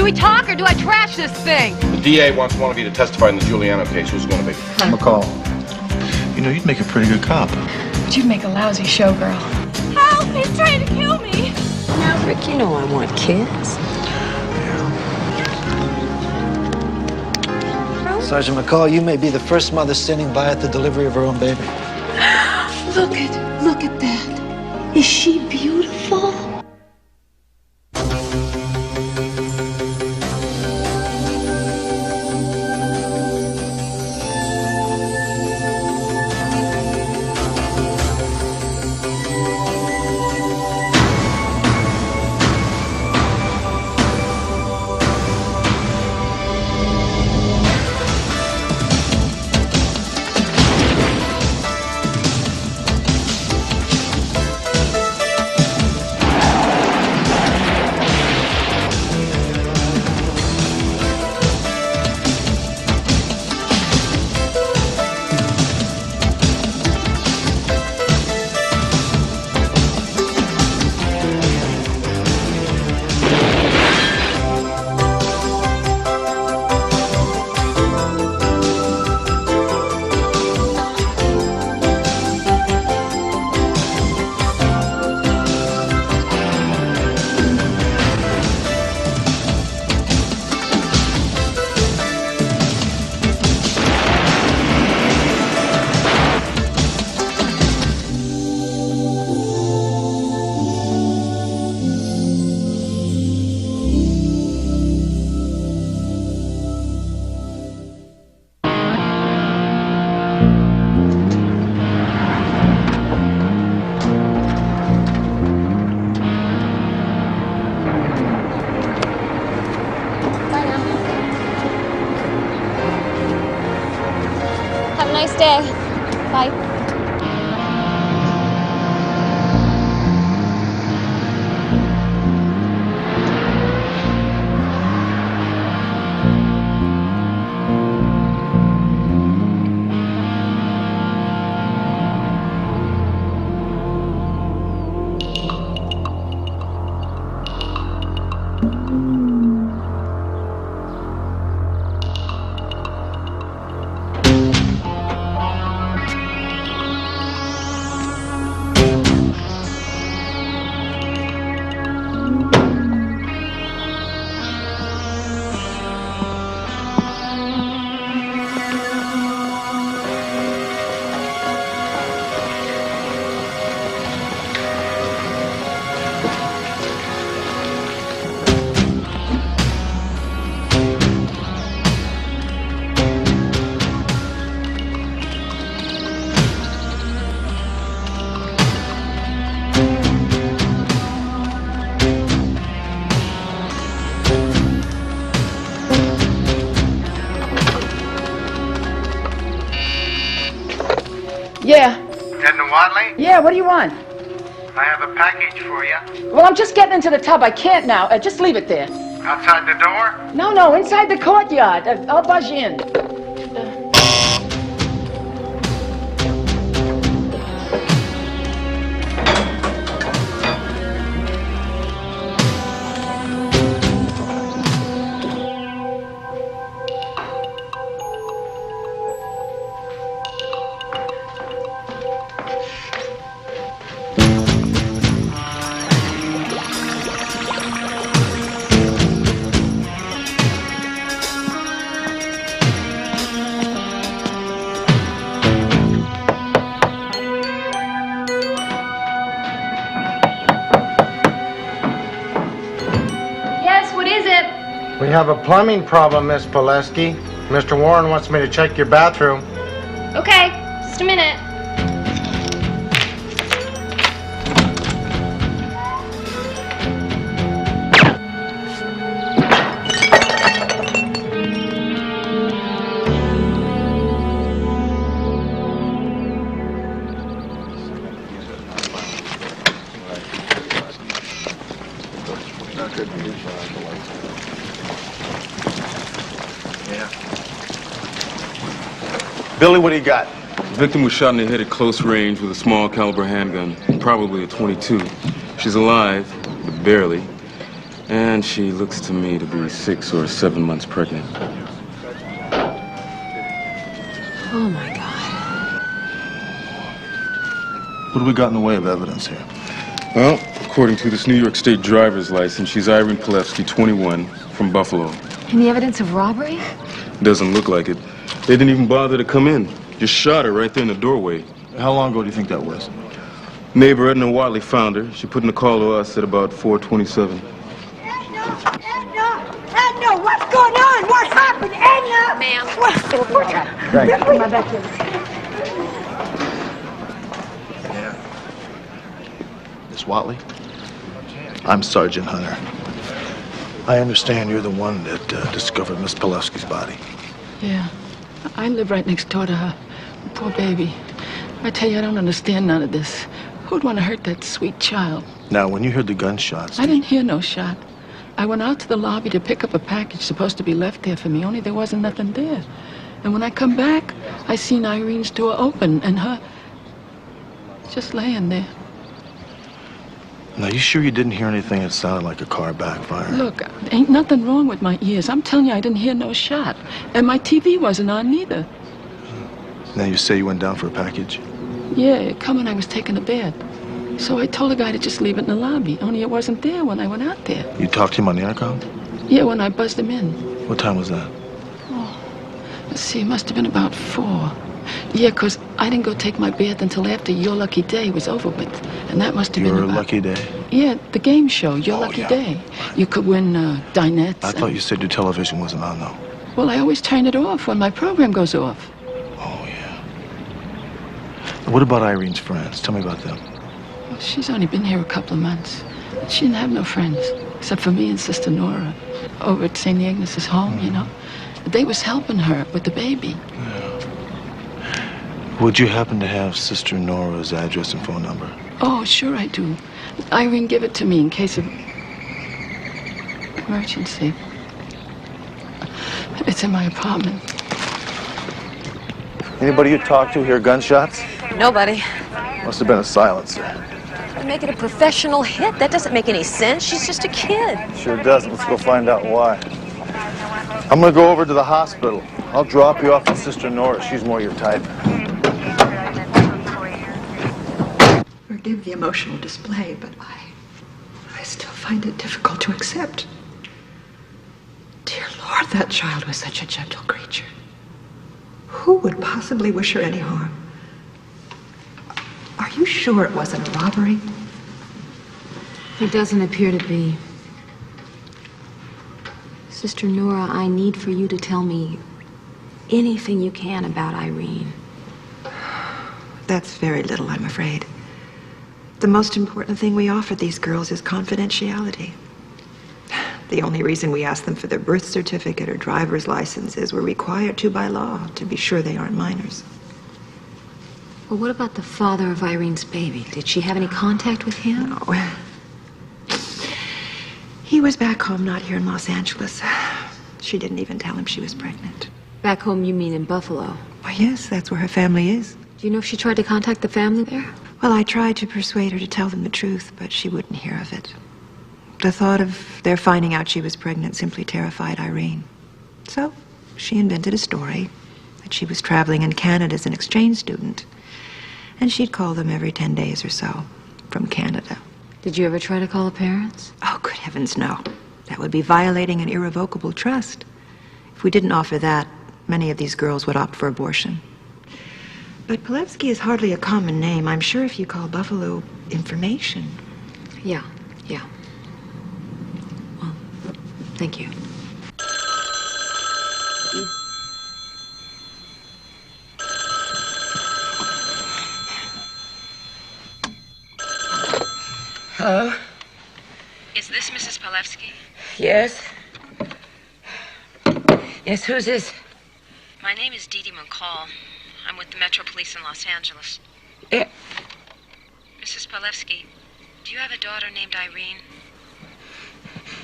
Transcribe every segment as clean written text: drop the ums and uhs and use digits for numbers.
Do we talk or do I trash this thing? The DA wants one of you to testify in the Giuliano case. Who's going to be? McCall. You know, you'd make a pretty good cop. But you'd make a lousy showgirl. Help! He's trying to kill me! Now, Rick, you know I want kids. Sergeant McCall, you may be the first mother standing by at the delivery of her own baby. Look at that. Is she beautiful? Nice day. Bye. Yeah. Edna Wadley? Yeah, what do you want? I have a package for you. Well, I'm just getting into the tub. I can't now. Just leave it there. Outside the door? No, inside the courtyard. I'll buzz you in. We have a plumbing problem, Miss Pileski. Mr. Warren wants me to check your bathroom. Okay, just a minute. Billy, what do you got? The victim was shot in the head at close range with a small caliber handgun, probably a .22. She's alive, but barely. And she looks to me to be 6 or 7 months pregnant. Oh, my God. What do we got in the way of evidence here? Well, according to this New York State driver's license, she's Irene Palevsky, 21, from Buffalo. Any evidence of robbery? Doesn't look like it. They didn't even bother to come in. Just shot her right there in the doorway. How long ago do you think that was? Neighbor Edna Watley found her. She put in a call to us at about 4:27. Edna, what's going on? What happened, Edna? Ma'am. Miss Watley? I'm Sergeant Hunter. I understand you're the one that discovered Miss Palevsky's body. Yeah. I live right next door to her. Poor baby. I tell you, I don't understand none of this. Who'd want to hurt that sweet child? Now, when you heard the gunshots... I didn't hear no shot. I went out to the lobby to pick up a package supposed to be left there for me, only there wasn't nothing there. And when I come back, I seen Irene's door open and her just laying there. Now, you sure you didn't hear anything that sounded like a car backfire? Look, ain't nothing wrong with my ears. I'm telling you, I didn't hear no shot. And my TV wasn't on neither. Now, you say you went down for a package? Yeah, it come when I was taking a bed. So I told the guy to just leave it in the lobby, only it wasn't there when I went out there. You talked to him on the intercom? Yeah, when I buzzed him in. What time was that? Oh, let's see, it must have been about 4. Yeah, 'cause I didn't go take my bath until after Your Lucky Day was over with. And that must have been Your about... Lucky Day? Yeah, the game show, Your Lucky yeah. Day. You could win dinettes. I thought you said your television wasn't on, though. Well, I always turn it off when my program goes off. Oh, yeah. What about Irene's friends? Tell me about them. Well, she's only been here a couple of months. She didn't have no friends, except for me and Sister Nora over at St. Agnes's home, you know. They was helping her with the baby. Yeah. Would you happen to have Sister Nora's address and phone number? Oh, sure I do. Irene give it to me in case of emergency. It's in my apartment. Anybody you talked to hear gunshots? Nobody. Must have been a silencer. Make it a professional hit? That doesn't make any sense. She's just a kid. Sure doesn't. Let's go find out why. I'm gonna go over to the hospital. I'll drop you off with Sister Nora. She's more your type. Forgive the emotional display, but I still find it difficult to accept. Dear Lord, that child was such a gentle creature. Who would possibly wish her any harm? Are you sure it wasn't a robbery? It doesn't appear to be. Sister Nora, I need for you to tell me anything you can about Irene. That's very little, I'm afraid. The most important thing we offer these girls is confidentiality. The only reason we ask them for their birth certificate or driver's license is we're required to by law to be sure they aren't minors. Well, what about the father of Irene's baby? Did she have any contact with him? No. He was back home, not here in Los Angeles. She didn't even tell him she was pregnant. Back home, you mean in Buffalo? Well, yes, that's where her family is. Do you know if she tried to contact the family there? Well, I tried to persuade her to tell them the truth, but she wouldn't hear of it. The thought of their finding out she was pregnant simply terrified Irene. So she invented a story that she was traveling in Canada as an exchange student, and she'd call them every 10 days or so from Canada. Did you ever try to call the parents? Oh, good heavens, no. That would be violating an irrevocable trust. If we didn't offer that, many of these girls would opt for abortion. But Palevsky is hardly a common name. I'm sure if you call Buffalo Information. Yeah. Well, thank you. Hello? Is this Mrs. Palevsky? Yes? Yes, who's this? My name is Dee Dee McCall. I'm with the Metro Police in Los Angeles. Yeah. Mrs. Palevsky, do you have a daughter named Irene?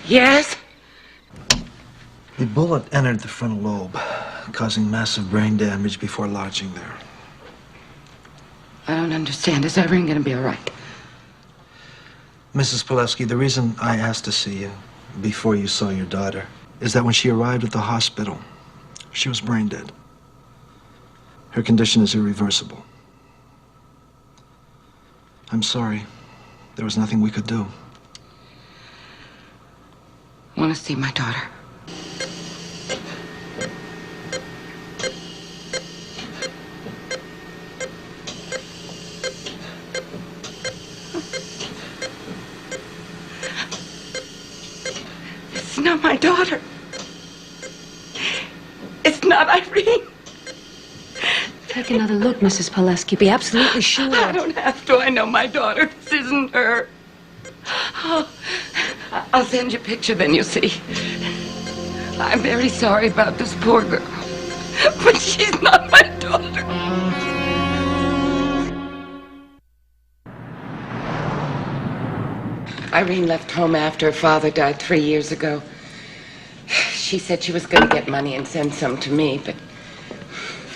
Yes? The bullet entered the frontal lobe, causing massive brain damage before lodging there. I don't understand. Is Irene gonna be all right? Mrs. Palevsky, the reason I asked to see you before you saw your daughter is that when she arrived at the hospital, she was brain dead. Her condition is irreversible. I'm sorry. There was nothing we could do. I want to see my daughter. It's not my daughter. It's not Irene. Take another look, Mrs. Pileski. Be absolutely sure. I don't have to. I know my daughter. This isn't her. Oh, I'll send you a picture, then you'll see. I'm very sorry about this poor girl, but she's not my daughter. Irene left home after her father died 3 years ago. She said she was going to get money and send some to me, but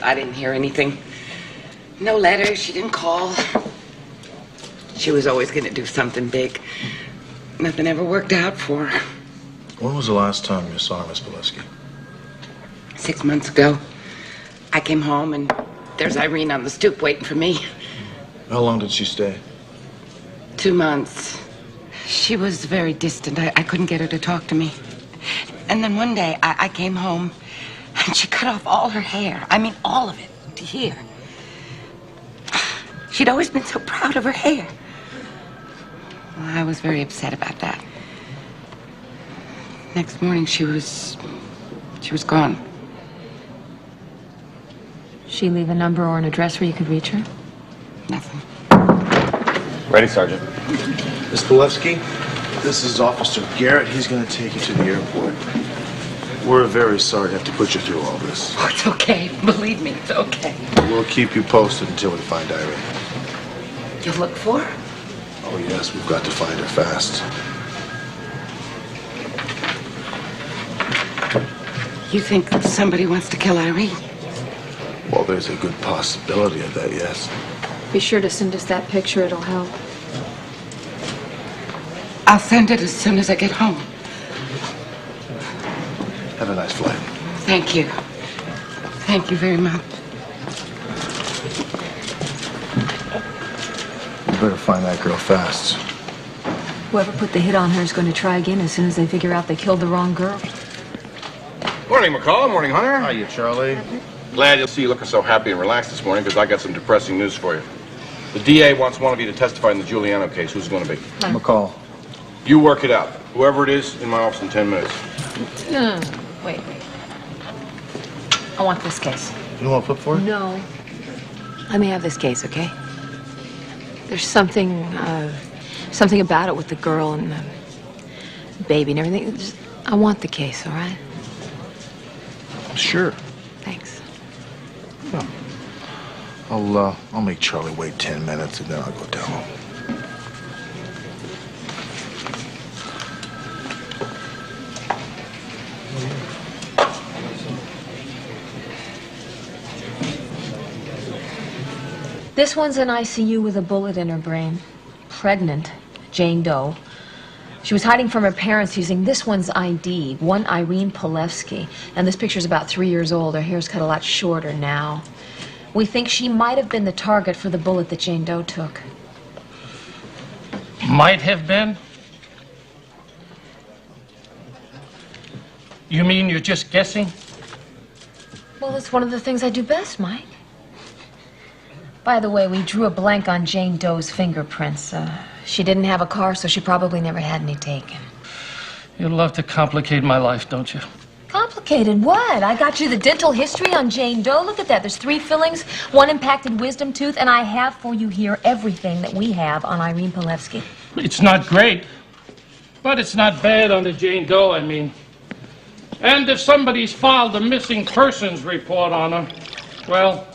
I didn't hear anything. No letters, she didn't call. She was always going to do something big. Nothing ever worked out for her. When was the last time you saw Miss Pileski? 6 months ago. I came home and there's Irene on the stoop waiting for me. How long did she stay? 2 months. She was very distant. I couldn't get her to talk to me. And then one day I came home and she cut off all her hair. I mean, all of it, to here. She'd always been so proud of her hair. Well, I was very upset about that. Next morning, she was gone. She leave a number or an address where you could reach her? Nothing. Ready, Sergeant. Miss Pileski, this is Officer Garrett. He's going to take you to the airport. We're very sorry to have to put you through all this. Oh, it's okay. Believe me, it's okay. We'll keep you posted until we find Irene. You'll look for her? Oh, yes, we've got to find her fast. You think somebody wants to kill Irene? Well, there's a good possibility of that, yes. Be sure to send us that picture. It'll help. I'll send it as soon as I get home. Have a nice flight. Thank you. Thank you very much. You better find that girl fast. Whoever put the hit on her is going to try again as soon as they figure out they killed the wrong girl. Morning, McCall. Morning, Hunter. How are you, Charlie? Glad you'll see you looking so happy and relaxed this morning because I got some depressing news for you. The DA wants one of you to testify in the Giuliano case. Who's it going to be? McCall. You work it out. Whoever it is, in my office in 10 minutes. No, wait. I want this case. You want to flip for it? No. Let me have this case, okay? There's something about it with the girl and the baby and everything. I want the case, all right? Sure. Thanks. Yeah. I'll make Charlie wait 10 minutes and then I'll go tell him. This one's in ICU with a bullet in her brain. Pregnant. Jane Doe. She was hiding from her parents using this one's ID, one Irene Pileski. And this picture's about 3 years old. Her hair's cut a lot shorter now. We think she might have been the target for the bullet that Jane Doe took. Might have been? You mean you're just guessing? Well, it's one of the things I do best, Mike. By the way, we drew a blank on Jane Doe's fingerprints. She didn't have a car, so she probably never had any taken. You love to complicate my life, don't you? Complicated what? I got you the dental history on Jane Doe. Look at that. There's 3 fillings, 1 impacted wisdom tooth, and I have for you here everything that we have on Irene Pileski. It's not great, but it's not bad on the Jane Doe, I mean. And if somebody's filed a missing persons report on her, well,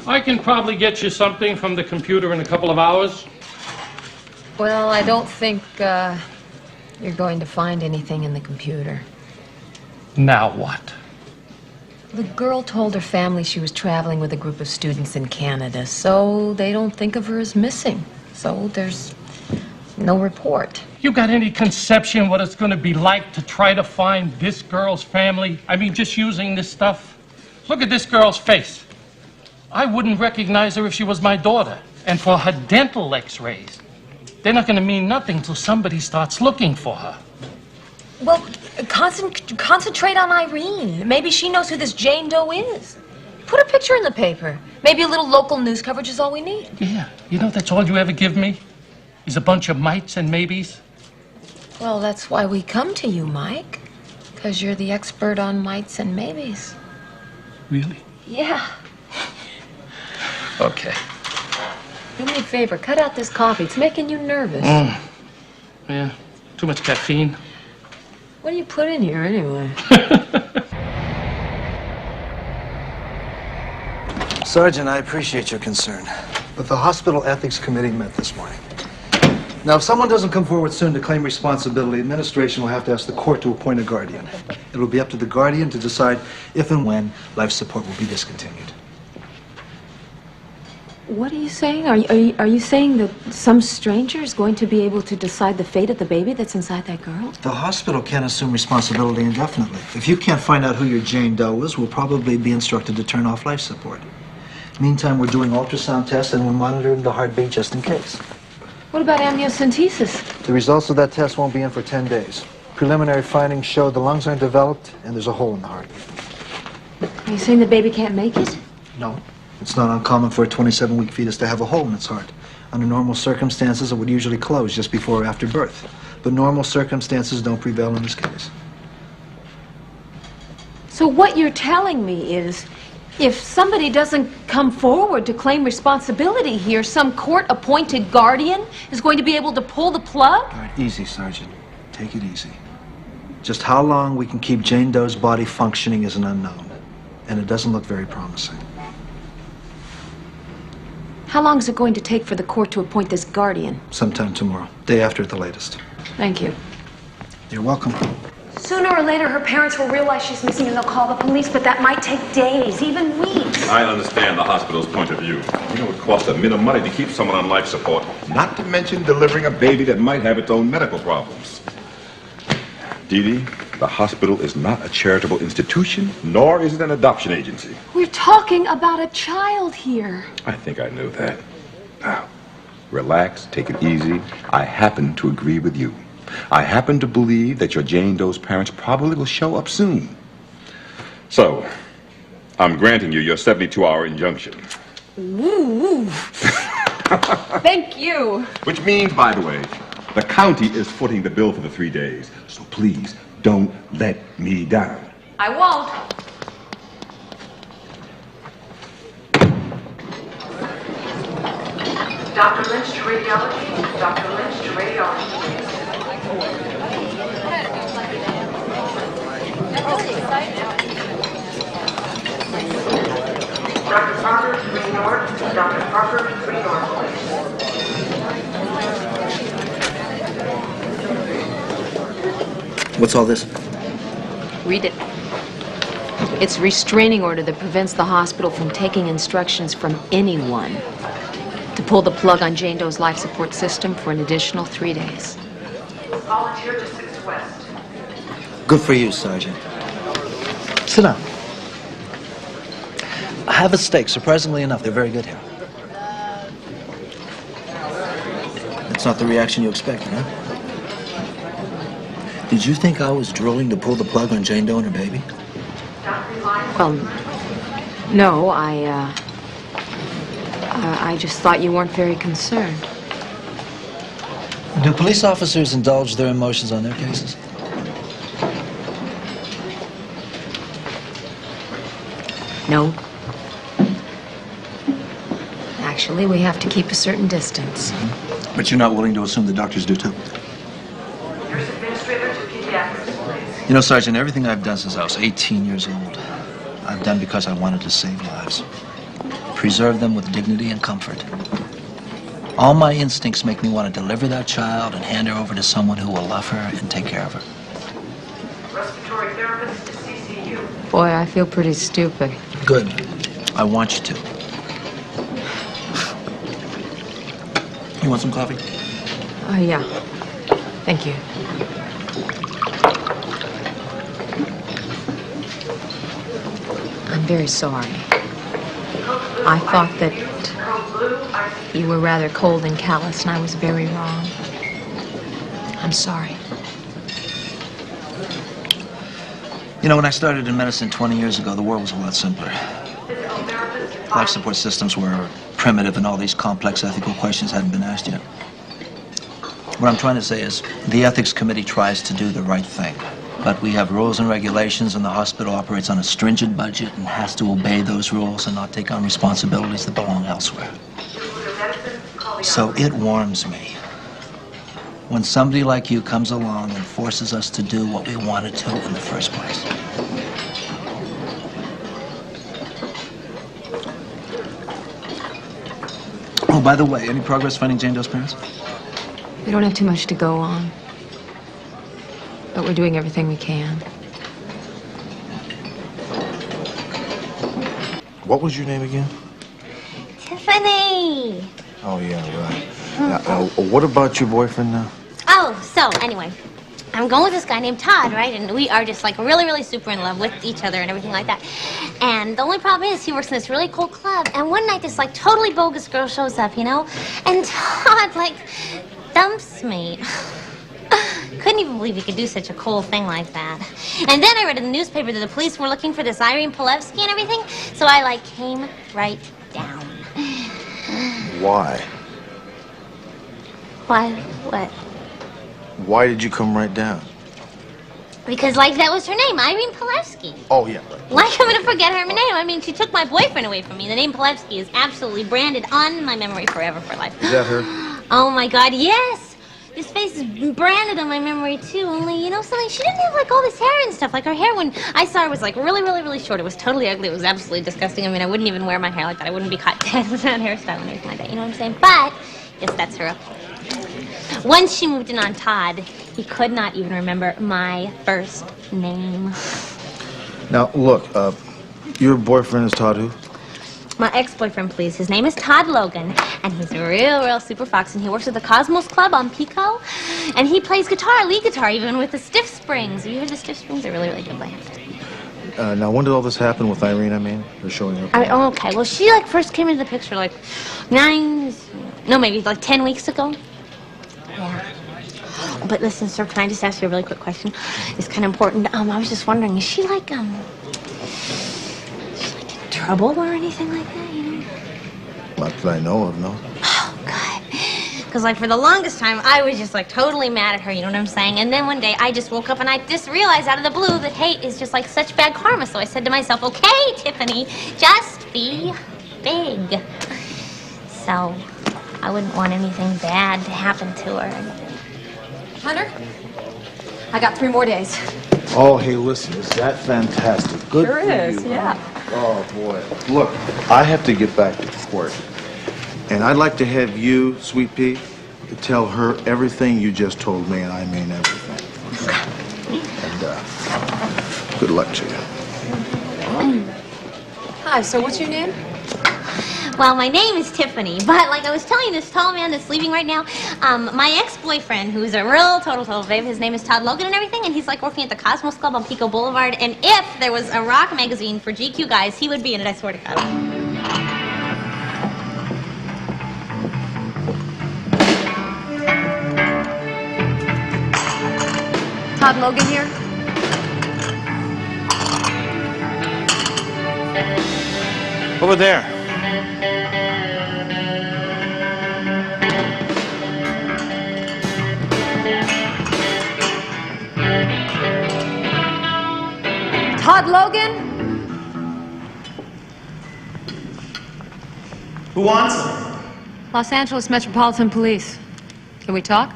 I can probably get you something from the computer in a couple of hours. Well, I don't think you're going to find anything in the computer. Now what? The girl told her family she was traveling with a group of students in Canada, so they don't think of her as missing. So there's no report. You got any conception what it's going to be like to try to find this girl's family? I mean, just using this stuff? Look at this girl's face. I wouldn't recognize her if she was my daughter. And for her dental x-rays, they're not going to mean nothing till somebody starts looking for her. Well, concentrate on Irene. Maybe she knows who this Jane Doe is. Put a picture in the paper. Maybe a little local news coverage is all we need. Yeah, you know that's all you ever give me? Is a bunch of mights and maybes? Well, that's why we come to you, Mike. Because you're the expert on mights and maybes. Really? Yeah. Okay. Do me a favor, cut out this coffee. It's making you nervous. Yeah, too much caffeine. What do you put in here, anyway? Sergeant, I appreciate your concern, but the hospital ethics committee met this morning. Now, if someone doesn't come forward soon to claim responsibility, administration will have to ask the court to appoint a guardian. It will be up to the guardian to decide if and when life support will be discontinued. What are you saying? Are you saying that some stranger is going to be able to decide the fate of the baby that's inside that girl? The hospital can't assume responsibility indefinitely. If you can't find out who your Jane Doe is, we'll probably be instructed to turn off life support. Meantime, we're doing ultrasound tests and we're monitoring the heartbeat just in case. What about amniocentesis? The results of that test won't be in for 10 days. Preliminary findings show the lungs aren't developed and there's a hole in the heart. Are you saying the baby can't make it? No. It's not uncommon for a 27-week fetus to have a hole in its heart. Under normal circumstances, it would usually close just before or after birth. But normal circumstances don't prevail in this case. So what you're telling me is, if somebody doesn't come forward to claim responsibility here, some court-appointed guardian is going to be able to pull the plug? All right, easy, Sergeant. Take it easy. Just how long we can keep Jane Doe's body functioning is an unknown. And it doesn't look very promising. How long is it going to take for the court to appoint this guardian? Sometime tomorrow. Day after at the latest. Thank you. You're welcome. Sooner or later, her parents will realize she's missing and they'll call the police, but that might take days, even weeks. I understand the hospital's point of view. You know, it costs a mint of money to keep someone on life support, not to mention delivering a baby that might have its own medical problems. Dee Dee, the hospital is not a charitable institution, nor is it an adoption agency. We're talking about a child here. I think I knew that. Now, relax, take it easy. I happen to agree with you. I happen to believe that your Jane Doe's parents probably will show up soon. So, I'm granting you your 72-hour injunction. Ooh. Thank you. Which means, by the way, the county is footing the bill for the 3 days. So please, don't let me down. I won't. Dr. Lynch to radiology. Dr. Lynch to radiology. Dr. Parker, 3 North. Dr. Parker, 3 North, please. What's all this? Read it. It's a restraining order that prevents the hospital from taking instructions from anyone to pull the plug on Jane Doe's life support system for an additional 3 days. Volunteer to 6 West. Good for you, Sergeant. Sit down. I have a steak. Surprisingly enough, they're very good here. That's not the reaction you expected, huh? Did you think I was drooling to pull the plug on Jane Doe and her baby? Well, no, I just thought you weren't very concerned. Do police officers indulge their emotions on their cases? No. Actually, we have to keep a certain distance. But you're not willing to assume the doctors do too? Nurse administrator to pediatrics, please. You know, Sergeant, everything I've done since I was 18 years old, I've done because I wanted to save lives. Preserve them with dignity and comfort. All my instincts make me want to deliver that child and hand her over to someone who will love her and take care of her. Respiratory therapist to CCU. Boy, I feel pretty stupid. Good. I want you to. You want some coffee? Oh, yeah. Thank you. I'm very sorry. I thought that you were rather cold and callous, and I was very wrong. I'm sorry. You know, when I started in medicine 20 years ago, the world was a lot simpler. Life support systems were primitive, and all these complex ethical questions hadn't been asked yet. What I'm trying to say is, the ethics committee tries to do the right thing. But we have rules and regulations, and the hospital operates on a stringent budget and has to obey those rules and not take on responsibilities that belong elsewhere. So it warms me when somebody like you comes along and forces us to do what we wanted to in the first place. Oh, by the way, any progress finding Jane Doe's parents? We don't have too much to go on, but we're doing everything we can. What was your name again? Tiffany! Oh, yeah, right. Now, what about your boyfriend now? Oh, so, anyway, I'm going with this guy named Todd, right? And we are just, like, really, really super in love with each other and everything like that. And the only problem is he works in this really cool club, and one night this, like, totally bogus girl shows up, you know? And Todd, like, dumps me. Couldn't even believe he could do such a cool thing like that. And then I read in the newspaper that the police were looking for this Irene Polevsky and everything, so I, like, came right down. Why? Why? What? Why did you come right down? Because, like, that was her name, Irene Polevsky. Oh, yeah, right. Like, I'm gonna forget her name. I mean, she took my boyfriend away from me. The name Polevsky is absolutely branded on my memory forever for life. Is that her? Oh, my God, yes! This face is branded on my memory, too. Only, you know something? She didn't have, like, all this hair and stuff. Like, her hair, when I saw her, was, like, really, really, really short. It was totally ugly. It was absolutely disgusting. I mean, I wouldn't even wear my hair like that. I wouldn't be caught dead with that hairstyle and everything like that. You know what I'm saying? But, yes, that's her. Once she moved in on Todd, he could not even remember my first name. Now, look, your boyfriend is Todd who? My ex-boyfriend, please. His name is Todd Logan, and he's a real super fox, and he works at the Cosmos Club on Pico, and he plays guitar, lead guitar, even with the Stiff Springs. Have you heard the Stiff Springs? They're really, really good band. Now, when did all this happen with Irene, I mean? Her showing up? Oh, okay. Well, she, like, first came into the picture, like, maybe, like, 10 weeks ago. Yeah. But listen, sir, can I just ask you a really quick question? It's kind of important. I was just wondering, is she, like, in trouble or anything like that, you know? Not that I know of, no. Oh, God. Because, like, for the longest time, I was just, like, totally mad at her, you know what I'm saying? And then one day, I just woke up and I just realized out of the blue that hate is just, like, such bad karma. So I said to myself, okay, Tiffany, just be big. So I wouldn't want anything bad to happen to her. Hunter, I got 3 more days. Oh, hey, listen, is that fantastic? Good Sure for is, you, yeah. huh? Oh, boy. Look, I have to get back to court. And I'd like to have you, Sweet Pea, to tell her everything you just told me, and I mean everything. And, good luck to you. Hi, so what's your name? Well, my name is Tiffany, but like I was telling this tall man that's leaving right now, my ex-boyfriend, who's a real total babe, his name is Todd Logan and everything, and he's like working at the Cosmos Club on Pico Boulevard, and if there was a rock magazine for GQ guys, he would be in it, I swear to God. Todd Logan here. Over there. Todd Logan? Who wants him? Los Angeles Metropolitan Police. Can we talk?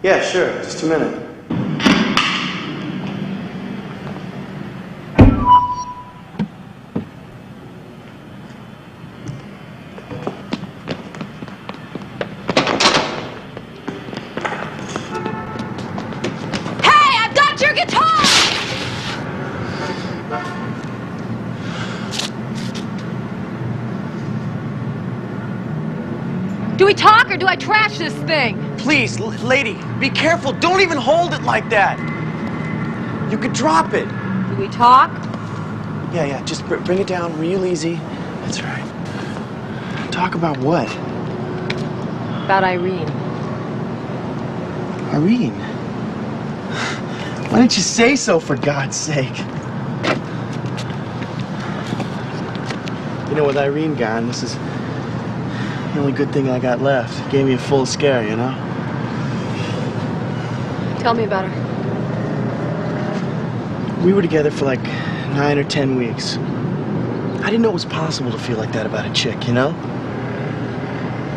Yeah, sure. Just a minute. Hey, I've got your guitar! Do we talk or do I trash this thing? Please, lady, be careful. Don't even hold it like that. You could drop it. Do we talk? Yeah, just bring it down real easy. That's right. Talk about what? About Irene. Irene? Why didn't you say so, for God's sake? You know, with Irene gone, this is the only good thing I got left. Gave me a full scare, you know? Tell me about her. We were together for like 9 or 10 weeks. I didn't know it was possible to feel like that about a chick, you know?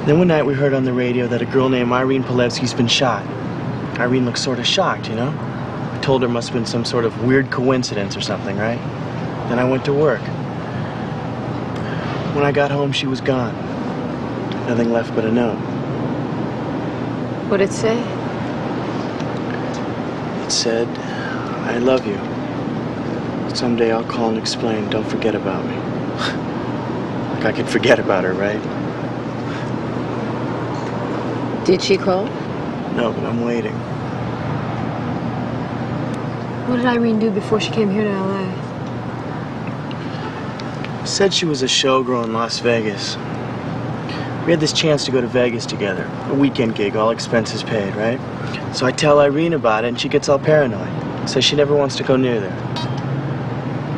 Then one night we heard on the radio that a girl named Irene Polevsky's been shot. Irene looked sort of shocked, you know? I told her it must have been some sort of weird coincidence or something, right? Then I went to work. When I got home, she was gone. Nothing left but a note. What'd it say? It said, I love you. Someday I'll call and explain. Don't forget about me. Like I could forget about her, right? Did she call? No, but I'm waiting. What did Irene do before she came here to L.A.? Said she was a showgirl in Las Vegas. We had this chance to go to Vegas together. A weekend gig, all expenses paid, right? So I tell Irene about it, and she gets all paranoid. Says she never wants to go near there.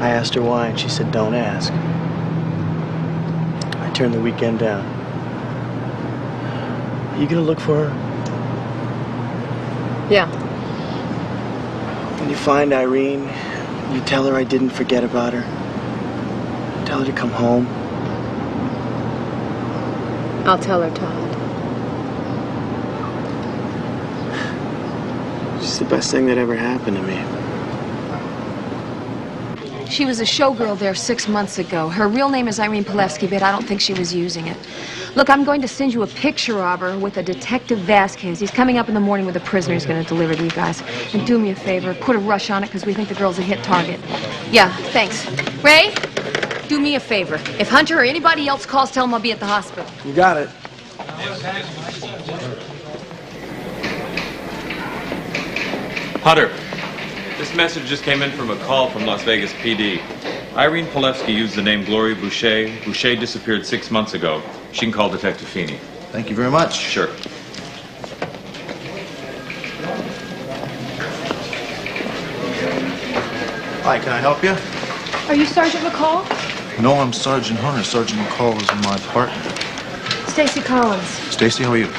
I asked her why, and she said, don't ask. I turned the weekend down. Are you gonna look for her? Yeah. When you find Irene, you tell her I didn't forget about her. Tell her to come home. I'll tell her, Todd. She's the best thing that ever happened to me. She was a showgirl there 6 months ago. Her real name is Irene Polevsky, but I don't think she was using it. Look, I'm going to send you a picture of her with a Detective Vasquez. He's coming up in the morning with a prisoner he's going to deliver to you guys. And do me a favor, put a rush on it because we think the girl's a hit target. Yeah, thanks. Ray, do me a favor. If Hunter or anybody else calls, tell them I'll be at the hospital. You got it. Hunter, this message just came in from a call from Las Vegas PD. Irene Polevsky used the name Gloria Boucher. Boucher disappeared 6 months ago. She can call Detective Feeney. Thank you very much. Sure. Hi, can I help you? Are you Sergeant McCall? No, I'm Sergeant Hunter. Sergeant McCall is my partner. Stacy Collins. Stacy, how are you?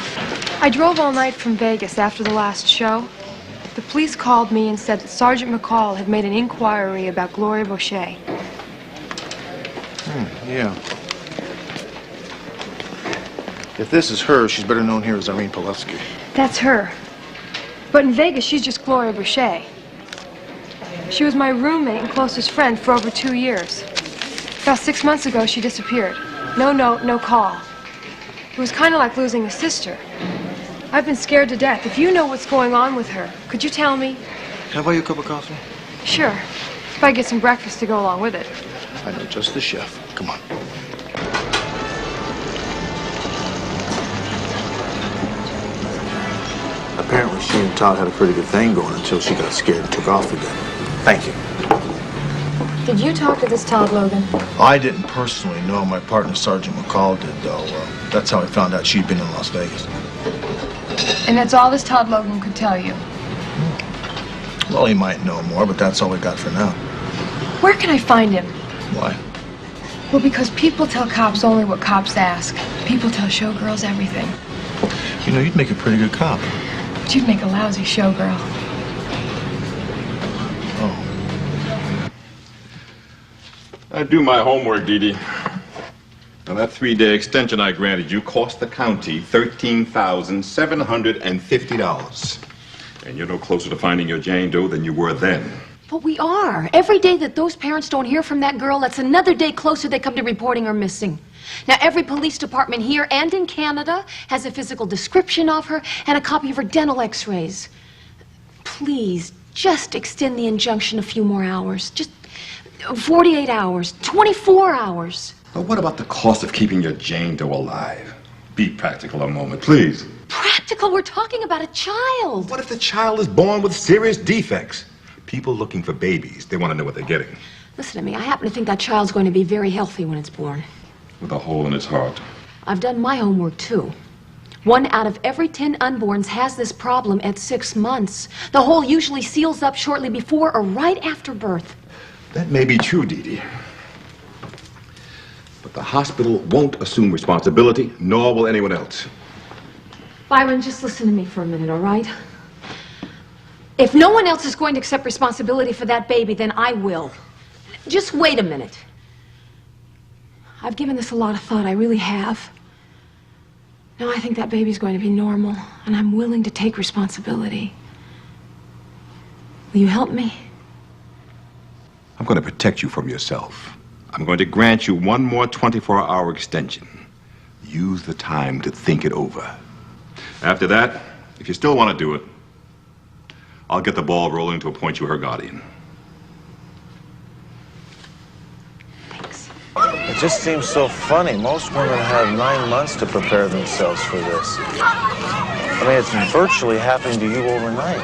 I drove all night from Vegas after the last show. The police called me and said that Sergeant McCall had made an inquiry about Gloria Boucher. Yeah. If this is her, she's better known here as Irene Polevsky. That's her. But in Vegas, she's just Gloria Boucher. She was my roommate and closest friend for over 2 years. About 6 months ago, she disappeared. No note, no call. It was kind of like losing a sister. I've been scared to death. If you know what's going on with her, could you tell me? Can I buy you a cup of coffee? Sure. If I get some breakfast to go along with it. I know just the chef. Come on. Apparently, she and Todd had a pretty good thing going until she got scared and took off again. Thank you. Did you talk to this Todd Logan? I didn't personally know. My partner, Sergeant McCall, did, though. That's how I found out she'd been in Las Vegas. And that's all this Todd Logan could tell you? Well, he might know more, but that's all we got for now. Where can I find him? Why? Well, because people tell cops only what cops ask. People tell showgirls everything. You know, you'd make a pretty good cop. But you'd make a lousy showgirl. Oh. I do my homework, Dee Dee. Now, that 3-day extension I granted you cost the county $13,750. And you're no closer to finding your Jane Doe than you were then. But we are. Every day that those parents don't hear from that girl, that's another day closer they come to reporting her missing. Now, every police department here and in Canada has a physical description of her and a copy of her dental x-rays. Please, just extend the injunction a few more hours. Just 48 hours, 24 hours. But what about the cost of keeping your Jane Doe alive? Be practical a moment, please. Practical? We're talking about a child. What if the child is born with serious defects? People looking for babies, they want to know what they're getting. Listen to me. I happen to think that child's going to be very healthy when it's born. With a hole in its heart. I've done my homework, too. 1 out of every 10 unborns has this problem at 6 months. The hole usually seals up shortly before or right after birth. That may be true, Dee Dee. But the hospital won't assume responsibility, nor will anyone else. Byron, just listen to me for a minute, all right? If no one else is going to accept responsibility for that baby, then I will. Just wait a minute. I've given this a lot of thought, I really have. Now I think that baby's going to be normal, and I'm willing to take responsibility. Will you help me? I'm going to protect you from yourself. I'm going to grant you one more 24-hour extension. Use the time to think it over. After that, if you still want to do it, I'll get the ball rolling to appoint you her guardian. It just seems so funny. Most women have 9 months to prepare themselves for this. I mean, it's virtually happening to you overnight.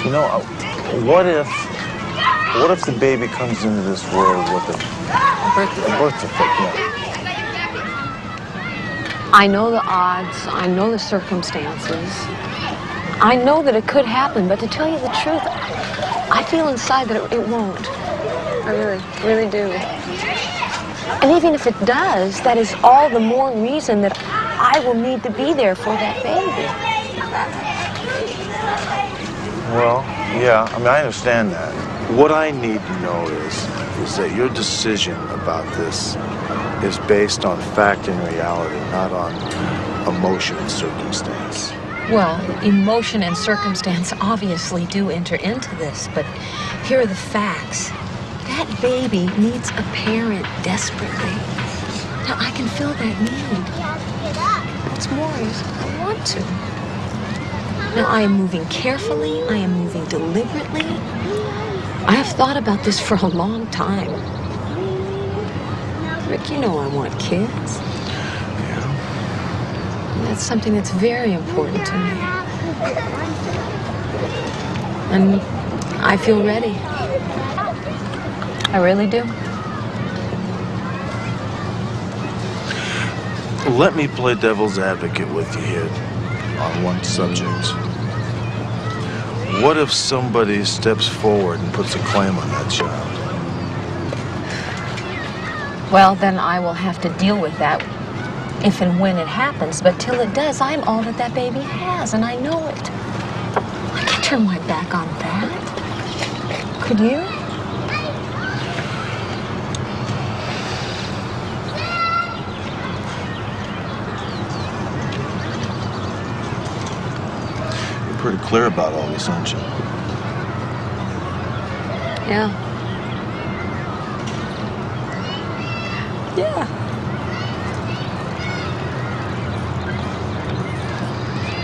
You know, what if the baby comes into this world with a birth defect? Yeah. I know the odds, I know the circumstances. I know that it could happen, but to tell you the truth, I feel inside that it won't. I really do. And even if it does, that is all the more reason that I will need to be there for that baby. Well, yeah, I mean, I understand that. What I need to know is that your decision about this is based on fact and reality, not on emotion and circumstance. Well, emotion and circumstance obviously do enter into this, but here are the facts. That baby needs a parent desperately. Now, I can fill that need. What's more is I want to. Now, I am moving carefully. I am moving deliberately. I have thought about this for a long time. Rick, you know I want kids. Yeah. And that's something that's very important to me. And I feel ready. I really do. Let me play devil's advocate with you here on one subject. What if somebody steps forward and puts a claim on that child? Well, then I will have to deal with that if and when it happens. But till it does, I'm all that that baby has, and I know it. I can't turn my back on that. Could you? Pretty clear about all this, aren't you? Yeah. Yeah.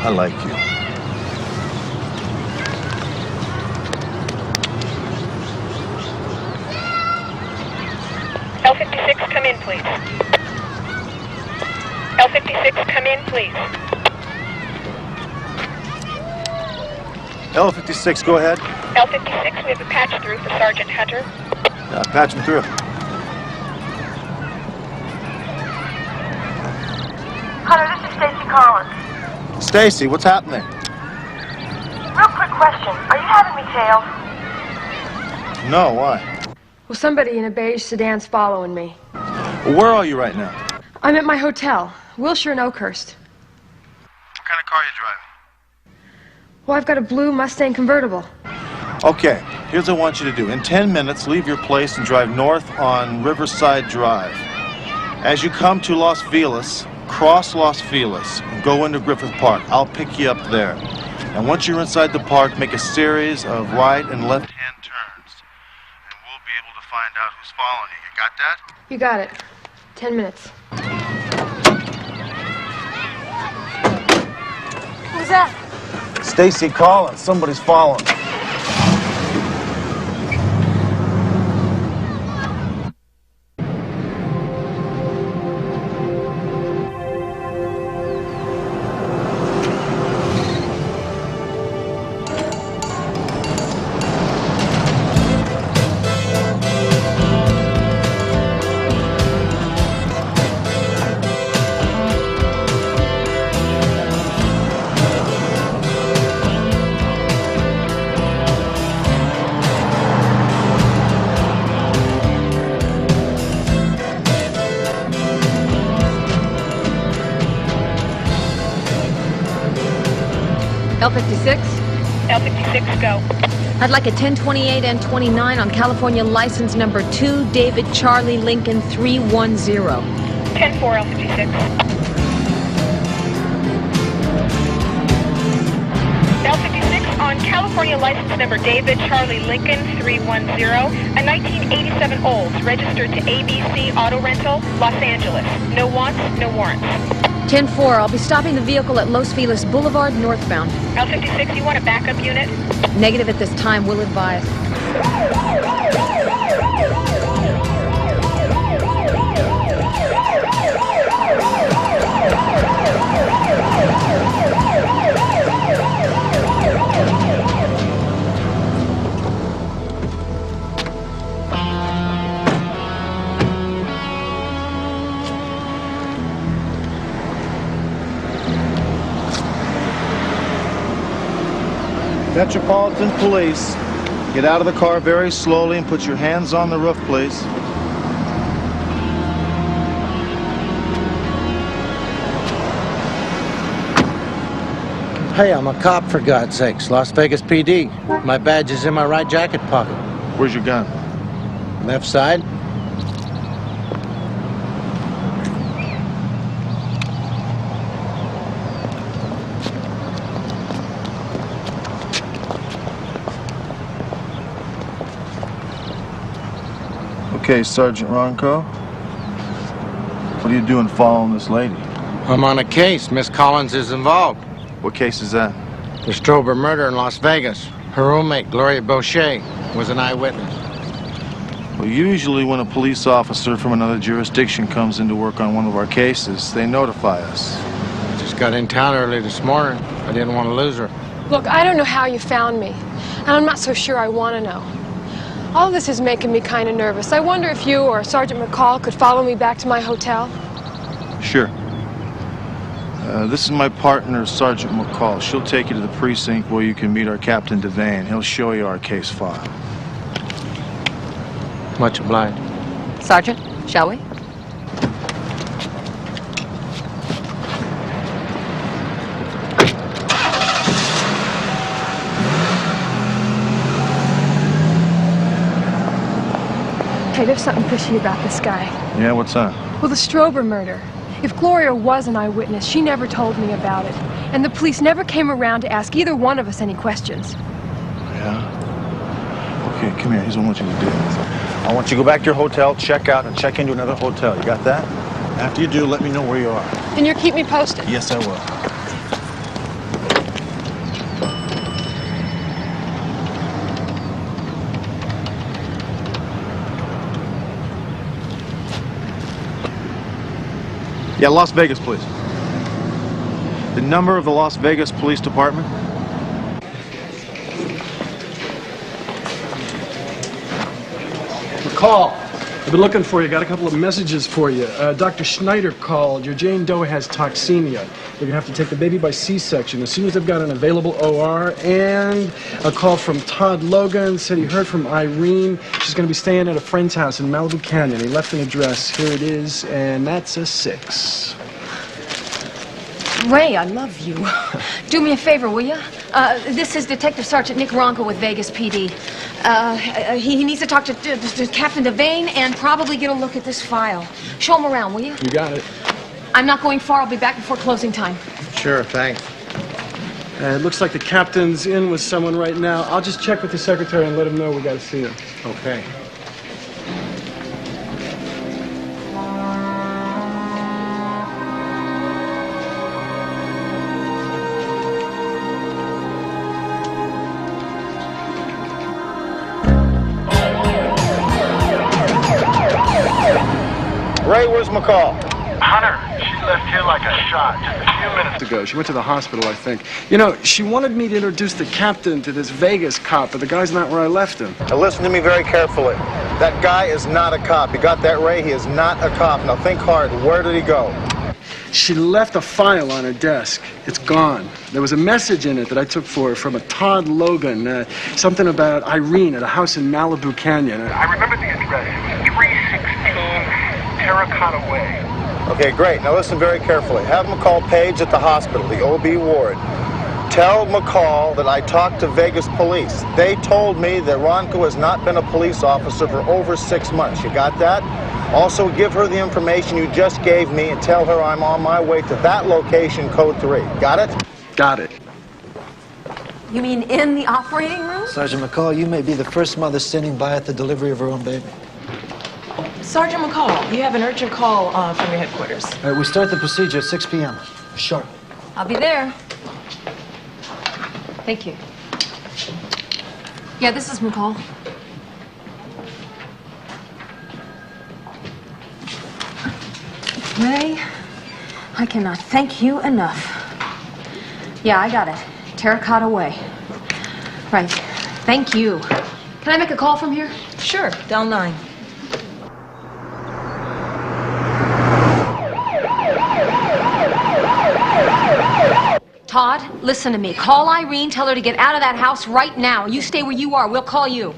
I like you. L56, come in, please. L56, come in, please. L56, go ahead. L56, we have a patch through for Sergeant Hunter. Patch him through. Hunter, this is Stacy Collins. Stacy, what's happening? Real quick question. Are you having me tailed? No, why? Well, somebody in a beige sedan's following me. Where are you right now? I'm at my hotel, Wilshire and Oakhurst. What kind of car are you driving? Well, I've got a blue Mustang convertible. Okay, here's what I want you to do. In 10 minutes, leave your place and drive north on Riverside Drive. As you come to Los Feliz, cross Los Feliz and go into Griffith Park. I'll pick you up there. And once you're inside the park, make a series of right and left-hand turns. And we'll be able to find out who's following you. You got that? You got it. 10 minutes. Who's that? Stacy Collins. Somebody's following. L56? L56, go. I'd like a 1028 and 29 on California license number 2, David Charlie Lincoln 310. 10-4, L56. L56 on California license number David Charlie Lincoln 310, a 1987 Olds registered to ABC Auto Rental, Los Angeles. No wants, no warrants. 10-4, I'll be stopping the vehicle at Los Feliz Boulevard, northbound. L56, you want a backup unit? Negative at this time, will advise. Metropolitan Police, get out of the car very slowly and put your hands on the roof, please. Hey, I'm a cop, for God's sakes. Las Vegas PD. My badge is in my right jacket pocket. Where's your gun? Left side. Okay, Sergeant Ronco. What are you doing following this lady? I'm on a case. Miss Collins is involved. What case is that? The Strober murder in Las Vegas. Her roommate, Gloria Boucher, was an eyewitness. Well, usually when a police officer from another jurisdiction comes in to work on one of our cases, they notify us. I just got in town early this morning. I didn't want to lose her. Look, I don't know how you found me, and I'm not so sure I want to know. All this is making me kind of nervous. I wonder if you or Sergeant McCall could follow me back to my hotel? Sure. This is my partner, Sergeant McCall. She'll take you to the precinct where you can meet our Captain Devane. He'll show you our case file. Much obliged. Sergeant, shall we? Hey, there's something fishy about this guy. Yeah, what's that? Well, the Strober murder. If Gloria was an eyewitness, she never told me about it. And the police never came around to ask either one of us any questions. Yeah? Okay, come here. Here's what I want you to do. I want you to go back to your hotel, check out, and check into another hotel. You got that? After you do, let me know where you are. And you'll keep me posted? Yes, I will. Yeah, Las Vegas, please. The number of the Las Vegas Police Department? McCall, I've been looking for you. Got a couple of messages for you. Dr. Schneider called. Your Jane Doe has toxemia. They're going to have to take the baby by C-section as soon as they've got an available OR. And a call from Todd Logan. Said he heard from Irene. She's going to be staying at a friend's house in Malibu Canyon. He left an address. Here it is, and that's a 6. Ray, I love you. Do me a favor, will you? This is Detective Sergeant Nick Ronco with Vegas PD. He needs to talk to Captain Devane and probably get a look at this file. Show him around, will you? You got it. I'm not going far. I'll be back before closing time. Sure, thanks. It looks like the captain's in with someone right now. I'll just check with the secretary and let him know we got to see him. Okay. Ray, where's McCall? Hunter, she left here like a shot just a few minutes ago. She went to the hospital, I think. You know, she wanted me to introduce the captain to this Vegas cop, but the guy's not where I left him. Now listen to me very carefully. That guy is not a cop. You got that, Ray? He is not a cop. Now think hard. Where did he go? She left a file on her desk. It's gone. There was a message in it that I took for her from a Todd Logan. Something about Irene at a house in Malibu Canyon. I remember the address. 316 Terracotta Way. Okay, great. Now listen very carefully. Have him call Paige at the hospital, the OB ward. Tell McCall that I talked to Vegas police. They told me that Ronco has not been a police officer for over 6 months. You got that? Also, give her the information you just gave me and tell her I'm on my way to that location, code 3. Got it? Got it. You mean in the operating room? Sergeant McCall, you may be the first mother standing by at the delivery of her own baby. Sergeant McCall, you have an urgent call from your headquarters. All right, we start the procedure at 6 p.m. Sharp. I'll be there. Thank you. Yeah, this is McCall. Ray, I cannot thank you enough. Yeah, I got it. Terracotta Way. Right. Thank you. Can I make a call from here? Sure, dial 9. Todd, listen to me. Call Irene, tell her to get out of that house right now. You stay where you are. We'll call you.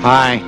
Hi.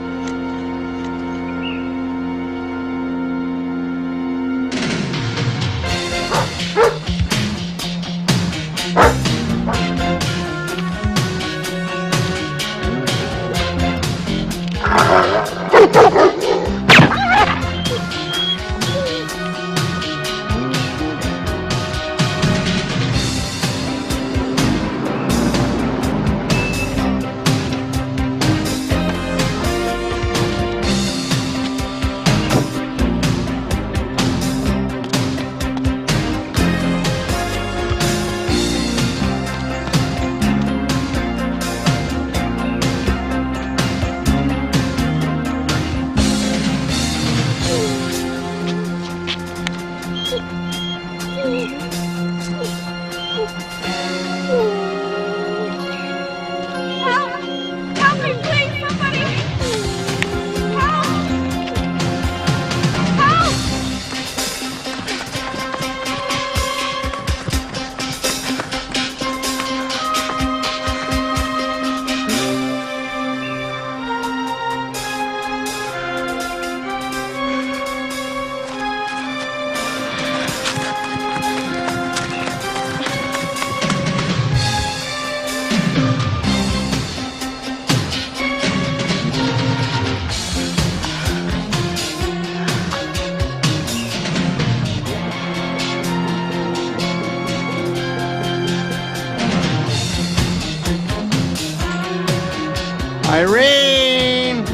Irene!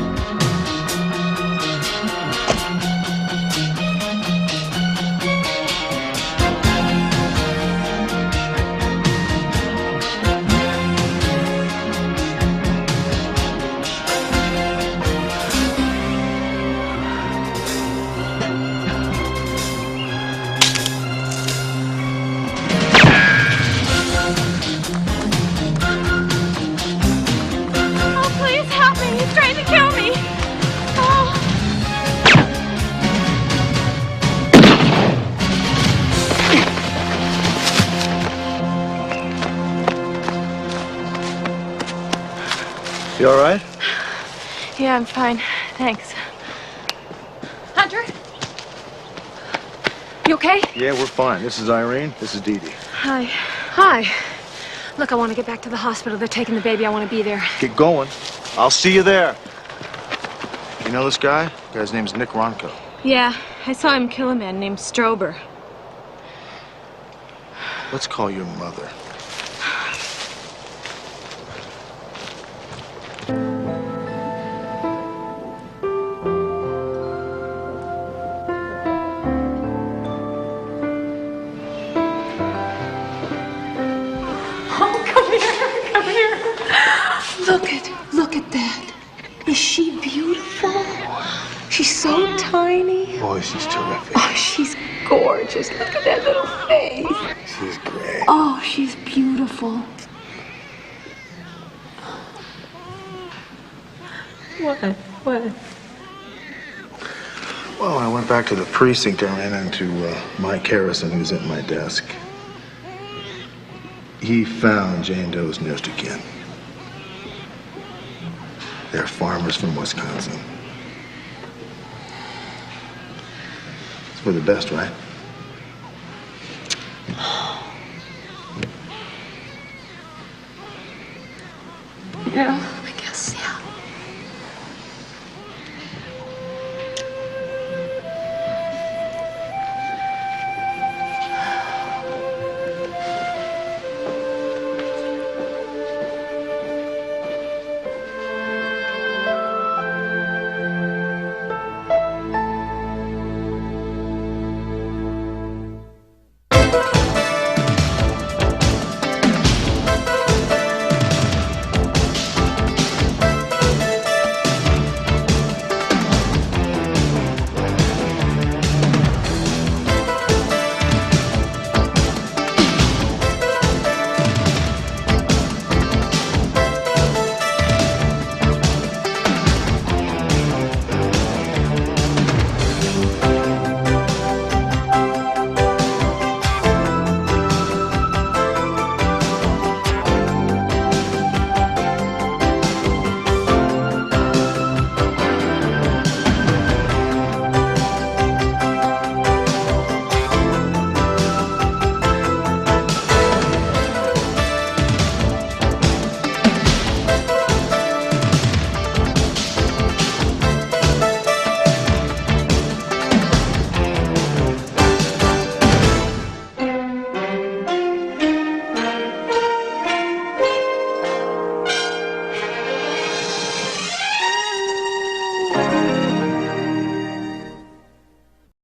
Oh, please help me. You all right? Yeah, I'm fine. Thanks. Hunter? You okay? Yeah, we're fine. This is Irene. This is Dee Dee. Hi. Hi. Look, I want to get back to the hospital. They're taking the baby. I want to be there. Get going. I'll see you there. You know this guy? The guy's name's Nick Ronco. Yeah, I saw him kill a man named Strober. Let's call your mother. Look at that. Is she beautiful? She's so tiny. Boy, she's terrific. Oh, she's gorgeous. Look at that little face. She's great. Oh, she's beautiful. What? What? Well, I went back to the precinct. I ran into Mike Harrison, who's at my desk. He found Jane Doe's nearest of kin. They're farmers from Wisconsin. It's for the best, right? Yeah.